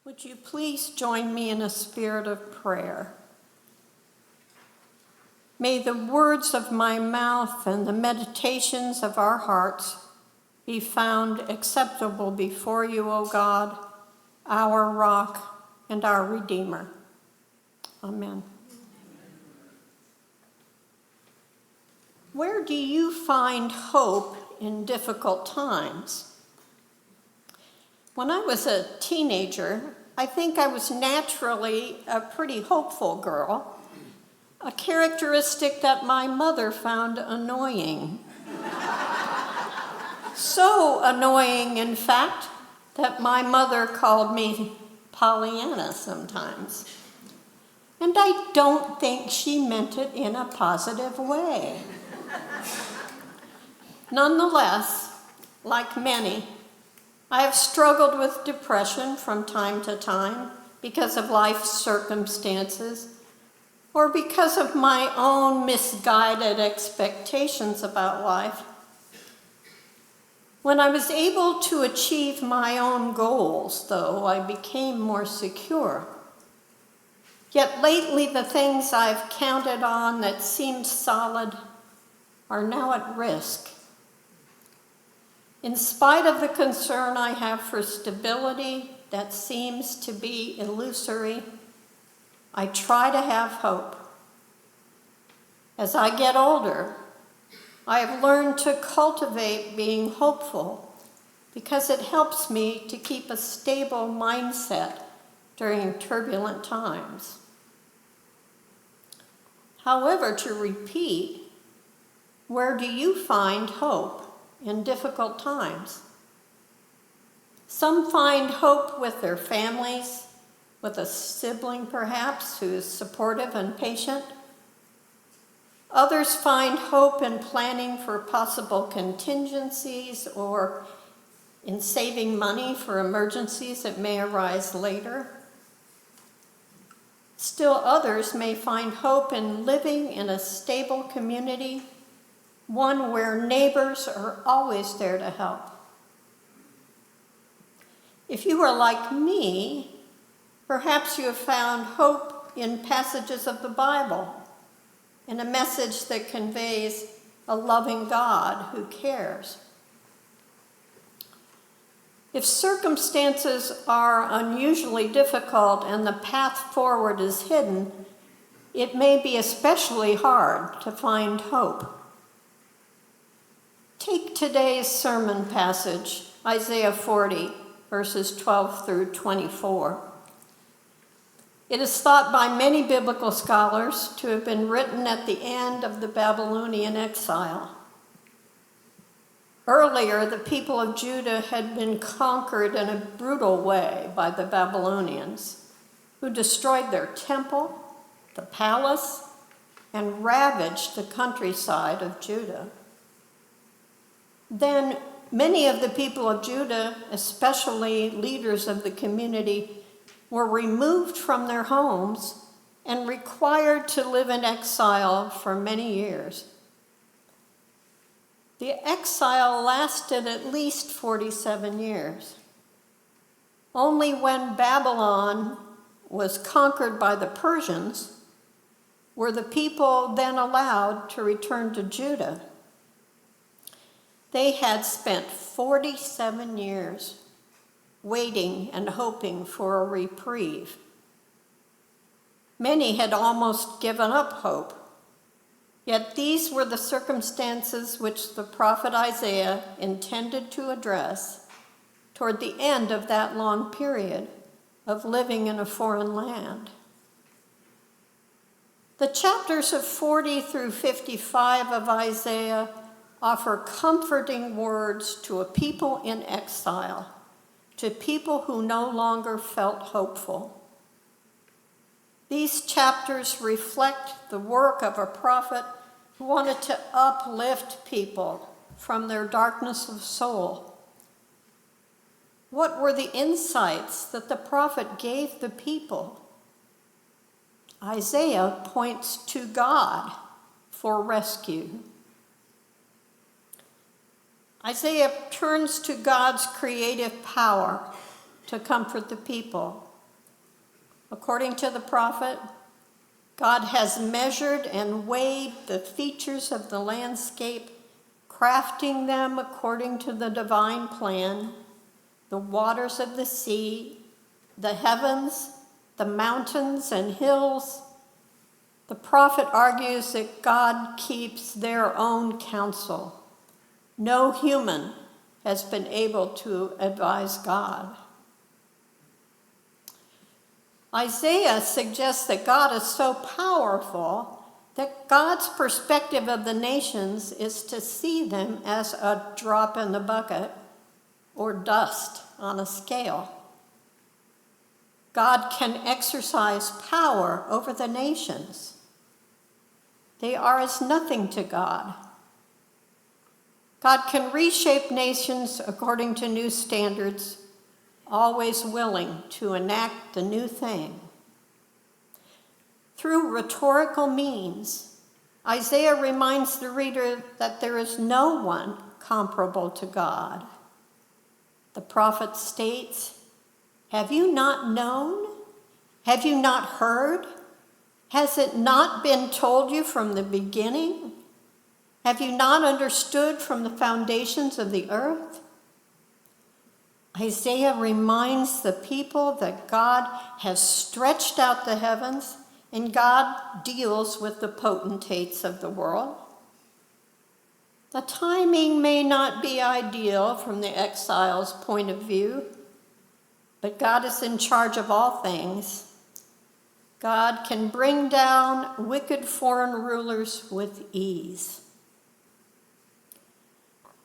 Would you please join me in a spirit of prayer? May the words of my mouth and the meditations of our hearts be found acceptable before you, O God, our rock and our Redeemer. Amen. Where do you find hope in difficult times? When I was a teenager, I think I was naturally a pretty hopeful girl, a characteristic that my mother found annoying. So annoying, in fact, that my mother called me Pollyanna sometimes. And I don't think she meant it in a positive way. Nonetheless, like many, I have struggled with depression from time to time because of life's circumstances or because of my own misguided expectations about life. When I was able to achieve my own goals, though, I became more secure. Yet lately, the things I've counted on that seemed solid are now at risk. In spite of the concern I have for stability that seems to be illusory, I try to have hope. As I get older, I have learned to cultivate being hopeful because it helps me to keep a stable mindset during turbulent times. However, to repeat, where do you find hope in difficult times? Some find hope with their families, with a sibling perhaps who is supportive and patient. Others find hope in planning for possible contingencies or in saving money for emergencies that may arise later. Still others may find hope in living in a stable community, one where neighbors are always there to help. If you are like me, perhaps you have found hope in passages of the Bible, in a message that conveys a loving God who cares. If circumstances are unusually difficult and the path forward is hidden, it may be especially hard to find hope. Take today's sermon passage, Isaiah 40, verses 12 through 24. It is thought by many biblical scholars to have been written at the end of the Babylonian exile. Earlier, the people of Judah had been conquered in a brutal way by the Babylonians, who destroyed their temple, the palace, and ravaged the countryside of Judah. Then many of the people of Judah, especially leaders of the community, were removed from their homes and required to live in exile for many years. The exile lasted at least 47 years. Only when Babylon was conquered by the Persians were the people then allowed to return to Judah. They had spent 47 years waiting and hoping for a reprieve. Many had almost given up hope. Yet these were the circumstances which the prophet Isaiah intended to address toward the end of that long period of living in a foreign land. The chapters of 40 through 55 of Isaiah offer comforting words to a people in exile, to people who no longer felt hopeful. These chapters reflect the work of a prophet who wanted to uplift people from their darkness of soul. What were the insights that the prophet gave the people? Isaiah points to God for rescue. Isaiah turns to God's creative power to comfort the people. According to the prophet, God has measured and weighed the features of the landscape, crafting them according to the divine plan, the waters of the sea, the heavens, the mountains and hills. The prophet argues that God keeps their own counsel. No human has been able to advise God. Isaiah suggests that God is so powerful that God's perspective of the nations is to see them as a drop in the bucket or dust on a scale. God can exercise power over the nations. They are as nothing to God. God can reshape nations according to new standards, always willing to enact the new thing. Through rhetorical means, Isaiah reminds the reader that there is no one comparable to God. The prophet states, "Have you not known? Have you not heard? Has it not been told you from the beginning? Have you not understood from the foundations of the earth?" Isaiah reminds the people that God has stretched out the heavens and God deals with the potentates of the world. The timing may not be ideal from the exile's point of view, but God is in charge of all things. God can bring down wicked foreign rulers with ease.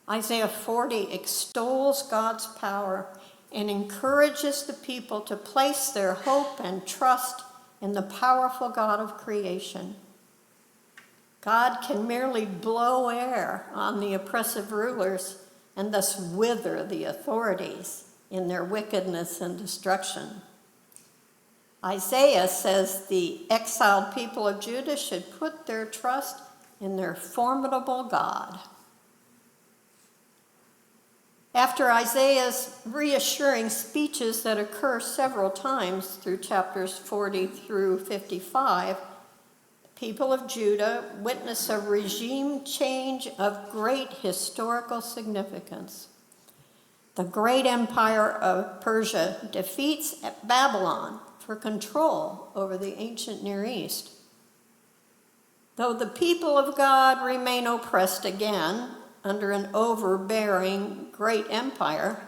Isaiah 40 extols God's power and encourages the people to place their hope and trust in the powerful God of creation. God can merely blow air on the oppressive rulers and thus wither the authorities in their wickedness and destruction. Isaiah says the exiled people of Judah should put their trust in their formidable God. After Isaiah's reassuring speeches that occur several times through chapters 40 through 55, the people of Judah witness a regime change of great historical significance. The great empire of Persia defeats Babylon for control over the ancient Near East. Though the people of God remain oppressed again under an overbearing great empire,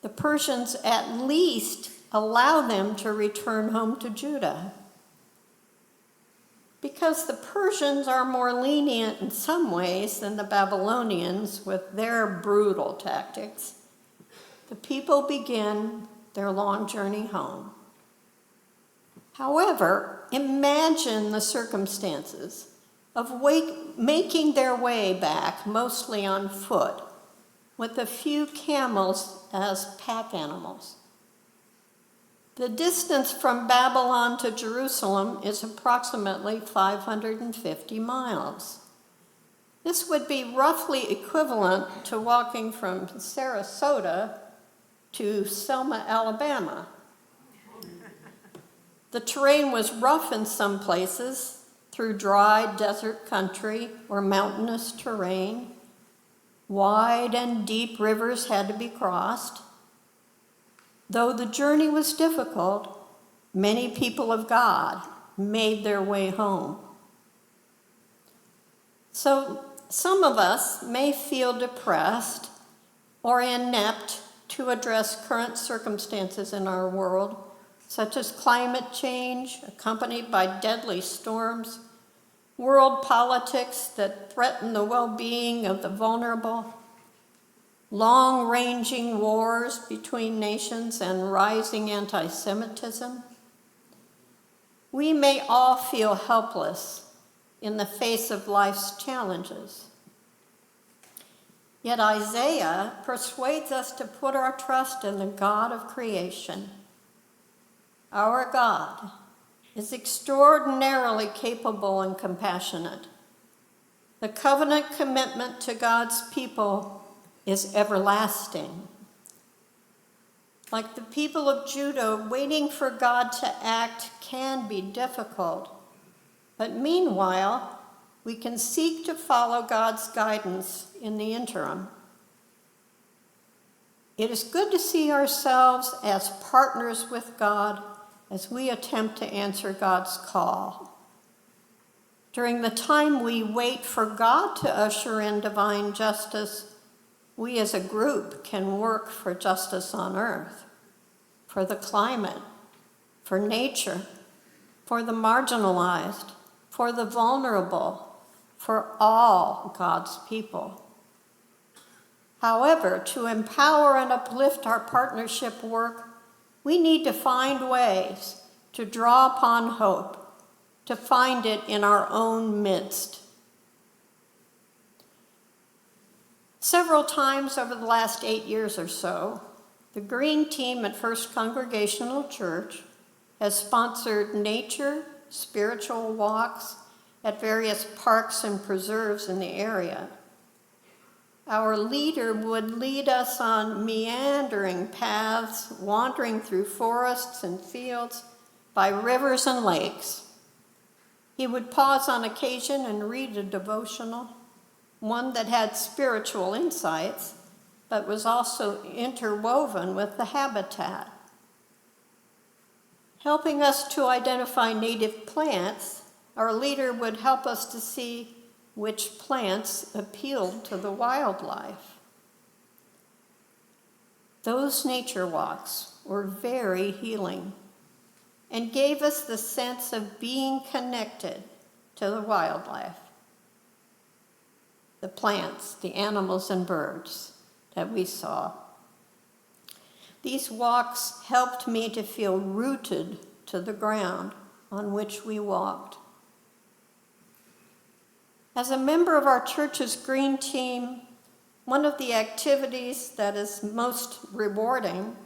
the Persians at least allow them to return home to Judah. Because the Persians are more lenient in some ways than the Babylonians with their brutal tactics, the people begin their long journey home. However, imagine the circumstances of making their way back, mostly on foot, with a few camels as pack animals. The distance from Babylon to Jerusalem is approximately 550 miles. This would be roughly equivalent to walking from Sarasota to Selma, Alabama. The terrain was rough in some places, through dry desert country or mountainous terrain. Wide and deep rivers had to be crossed. Though the journey was difficult, many people of God made their way home. So some of us may feel depressed or inept to address current circumstances in our world, such as climate change accompanied by deadly storms, world politics that threaten the well-being of the vulnerable, long-ranging wars between nations, and rising anti-Semitism. We may all feel helpless in the face of life's challenges. Yet Isaiah persuades us to put our trust in the God of creation. Our God is extraordinarily capable and compassionate. The covenant commitment to God's people is everlasting. Like the people of Judah, waiting for God to act can be difficult. But meanwhile, we can seek to follow God's guidance in the interim. It is good to see ourselves as partners with God as we attempt to answer God's call. During the time we wait for God to usher in divine justice, we as a group can work for justice on earth, for the climate, for nature, for the marginalized, for the vulnerable, for all God's people. However, to empower and uplift our partnership work, we need to find ways to draw upon hope, to find it in our own midst. Several times over the last 8 years or so, the Green Team at First Congregational Church has sponsored nature, spiritual walks at various parks and preserves in the area. Our leader would lead us on meandering paths, wandering through forests and fields, by rivers and lakes. He would pause on occasion and read a devotional, one that had spiritual insights, but was also interwoven with the habitat. Helping us to identify native plants, our leader would help us to see which plants appealed to the wildlife. Those nature walks were very healing and gave us the sense of being connected to the wildlife, the plants, the animals and birds that we saw. These walks helped me to feel rooted to the ground on which we walked. As a member of our church's Green Team, one of the activities that is most rewarding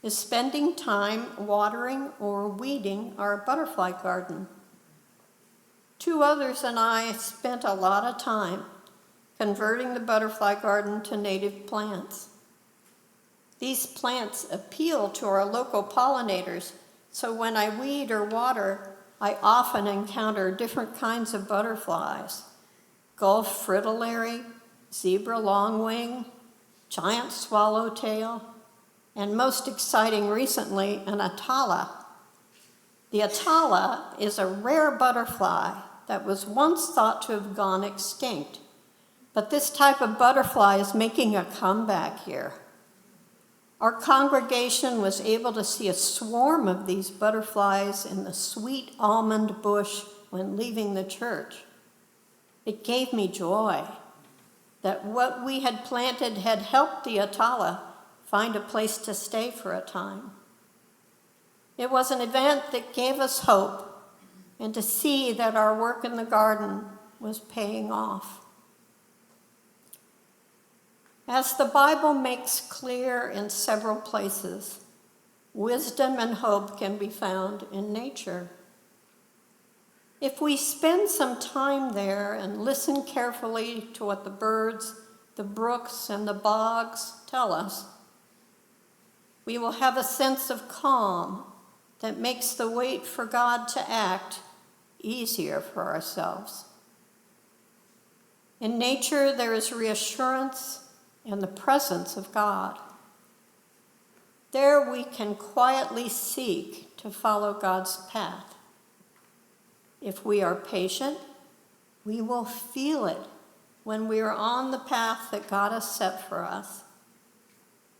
is spending time watering or weeding our butterfly garden. 2 others and I spent a lot of time converting the butterfly garden to native plants. These plants appeal to our local pollinators, so when I weed or water, I often encounter different kinds of butterflies: Gulf fritillary, zebra longwing, giant swallowtail, and most exciting recently, an atala. The atala is a rare butterfly that was once thought to have gone extinct, but this type of butterfly is making a comeback here. Our congregation was able to see a swarm of these butterflies in the sweet almond bush when leaving the church. It gave me joy that what we had planted had helped the atala find a place to stay for a time. It was an event that gave us hope, and to see that our work in the garden was paying off. As the Bible makes clear in several places, wisdom and hope can be found in nature. If we spend some time there and listen carefully to what the birds, the brooks, and the bogs tell us, we will have a sense of calm that makes the wait for God to act easier for ourselves. In nature, there is reassurance and the presence of God. There we can quietly seek to follow God's path. If we are patient, we will feel it when we are on the path that God has set for us.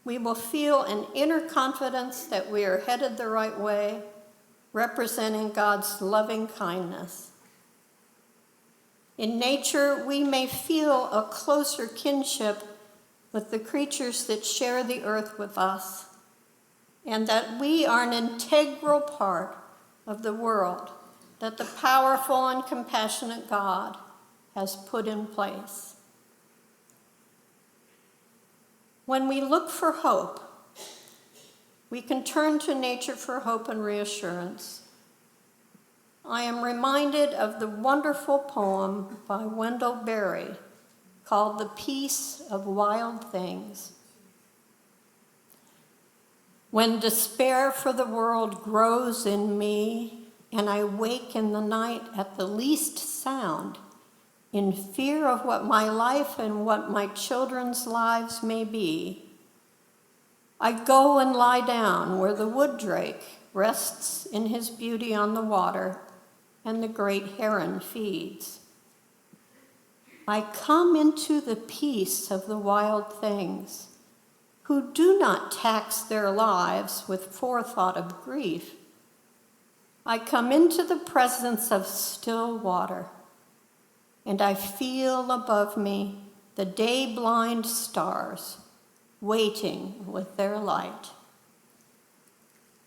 We will feel an inner confidence that we are headed the right way, representing God's loving kindness. In nature, we may feel a closer kinship with the creatures that share the earth with us, and that we are an integral part of the world that the powerful and compassionate God has put in place. When we look for hope, we can turn to nature for hope and reassurance. I am reminded of the wonderful poem by Wendell Berry called The Peace of Wild Things. When despair for the world grows in me, and I wake in the night at the least sound, in fear of what my life and what my children's lives may be, I go and lie down where the wood drake rests in his beauty on the water, and the great heron feeds. I come into the peace of the wild things, who do not tax their lives with forethought of grief. I come into the presence of still water, and I feel above me the day-blind stars waiting with their light.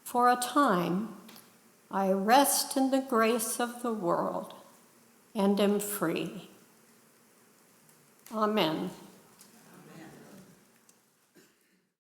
For a time, I rest in the grace of the world and am free. Amen.